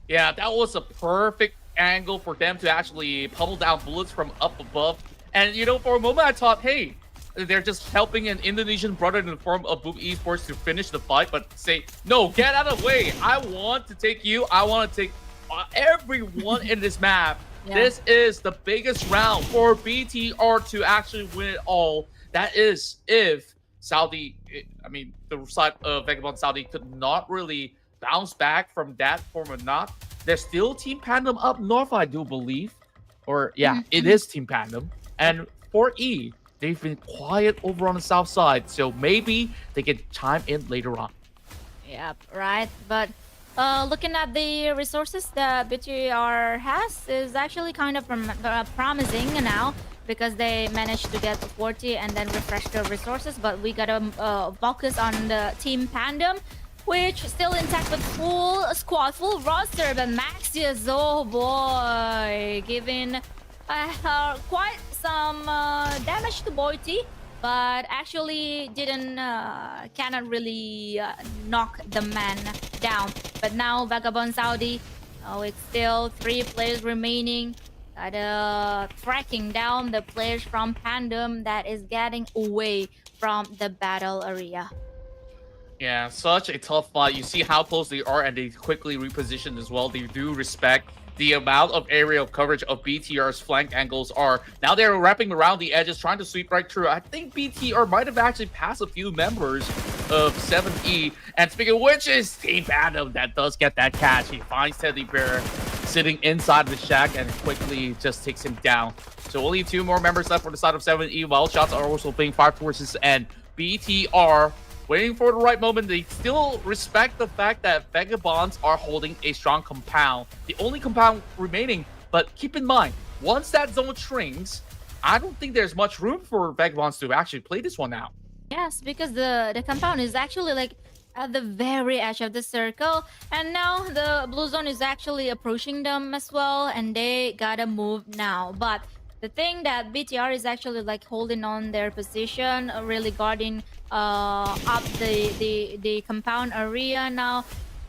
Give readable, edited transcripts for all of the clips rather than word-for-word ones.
Yeah, that was a perfect angle for them to actually pummel down bullets from up above. And for a moment I thought, hey, they're just helping an Indonesian brother in the form of Boom Esports to finish the fight, but say, no, get out of the way. I want to take you. I want to take everyone in this map. Yeah. This is the biggest round for BTR to actually win it all. That is if the side of Vagabond Saudi could not really bounce back from that form or not. There's still Team Pandem up north, I do believe. Or, yeah, it Mhm. is Team Pandem. Yep. And for E, they've been quiet over on the south side, so maybe they can chime in later on. Yep, right. But looking at the resources that BTR has is actually kind of promising now because they managed to get to 40 and then refresh their resources. But we gotta focus on the Team Pandem, which still intact with full squad, full roster. But Maxius, oh boy, giving quite some damage to Boity, but actually didn't cannot really knock the man down. But now Vagabond Saudi, oh, it's still 3 players remaining. Tracking down the players from Pandem that is getting away from the battle area. Yeah, such a tough fight. You see how close they are, and they quickly reposition as well. They do respect the amount of aerial coverage of BTR's flank angles are. Now they're wrapping around the edges, trying to sweep right through. I think BTR might have actually passed a few members of 7E. And speaking of which, is Team Phantom that does get that catch. He finds Teddy Bear sitting inside the shack and quickly just takes him down. So only 2 more members left for the side of 7E, while shots are also being fired towards his end. BTR waiting for the right moment. They still respect the fact that Vagabonds are holding a strong compound, the only compound remaining. But keep in mind, once that zone shrinks, I don't think there's much room for Vagabonds to actually play this one out. Yes, because the compound is actually like at the very edge of the circle, and now the blue zone is actually approaching them as well, and they gotta move now. But the thing that BTR is actually like holding on their position, really guarding up the compound area now.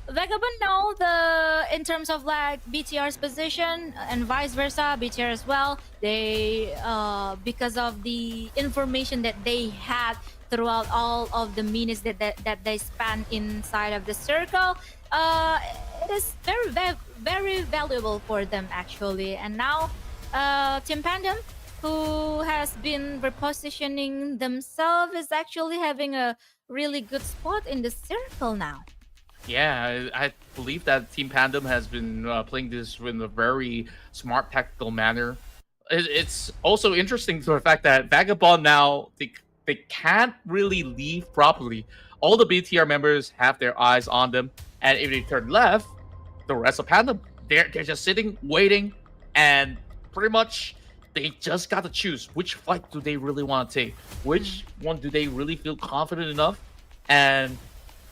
Vagabond know the in terms of like BTR's position and vice versa, BTR as well. They because of the information that they had throughout all of the minutes that they spent inside of the circle, uh, it is very valuable for them actually. And now, Team Pandem, who has been repositioning themselves, is actually having a really good spot in the circle now. Yeah, I believe that Team Pandem has been playing this in a very smart tactical manner. It's also interesting to the fact that Vagabond now, they can't really leave properly. All the BTR members have their eyes on them, and if they turn left, the rest of Pandem, they're just sitting, waiting, and pretty much they just got to choose which fight do they really want to take, which one do they really feel confident enough, and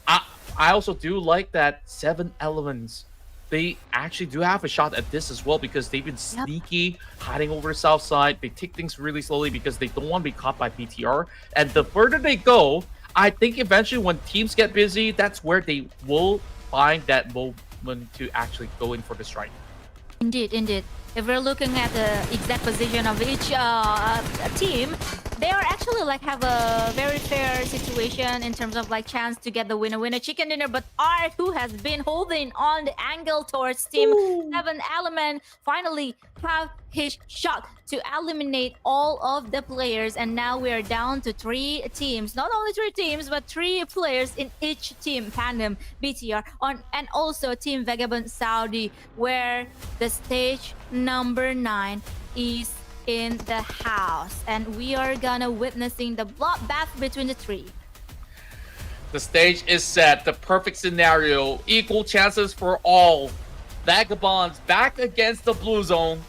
I I also do like that 7 Elements. They actually do have a shot at this as well because they've been Yep. sneaky, hiding over the south side. They take things really slowly because they don't want to be caught by BTR. And the further they go, I think eventually when teams get busy, that's where they will find that moment to actually go in for the strike. Indeed, indeed. If we're looking at the exact position of each team, they are actually like have a very fair situation in terms of like chance to get the winner chicken dinner. But Art, who has been holding on the angle towards Team Ooh. 7 Element, finally have his shot to eliminate all of the players. And now we are down to 3 teams. Not only 3 teams, but 3 players in each team. Pandem, BTR, and also Team Vagabond Saudi, where the stage number 9 is in the house, and we are gonna witnessing the bloodbath between the 3. The stage is set. The perfect scenario. Equal chances for all. Vagabonds back against the blue zone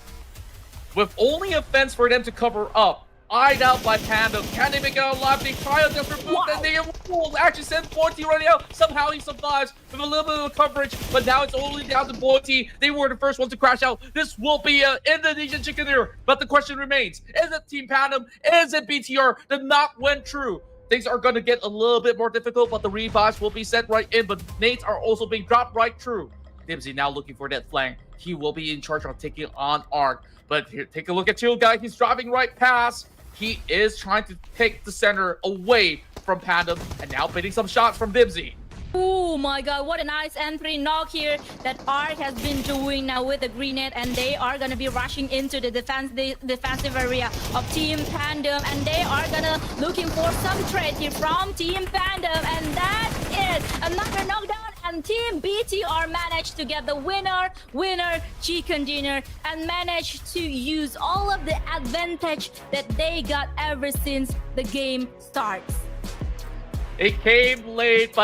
with only a fence for them to cover up. Eyed out by Panda. Can they make it out alive? They try a different move, and they will actually send Boity running out. Somehow he survives with a little bit of coverage, but now it's only down to Boity. They were the first one to crash out. This will be an Indonesian chicken dinner, but the question remains, is it Team Pandem? Is it BTR? The knock went true. Things are going to get a little bit more difficult, but the revives will be sent right in, but nades are also being dropped right through. Dibsy now looking for that flank. He will be in charge of taking on Arc. But here, take a look at Chill Guy. He's driving right past. He is trying to take the center away from Pandem, and now baiting some shots from Dibsy. Oh my god, what a nice entry knock here that Ark has been doing now with the grenade, and they are gonna be rushing into the defensive area of Team Pandem, and they are gonna looking for some trade here from Team Pandem, and that is another knockdown, and Team BTR managed to get the winner chicken dinner and managed to use all of the advantage that they got ever since the game starts. It came late, but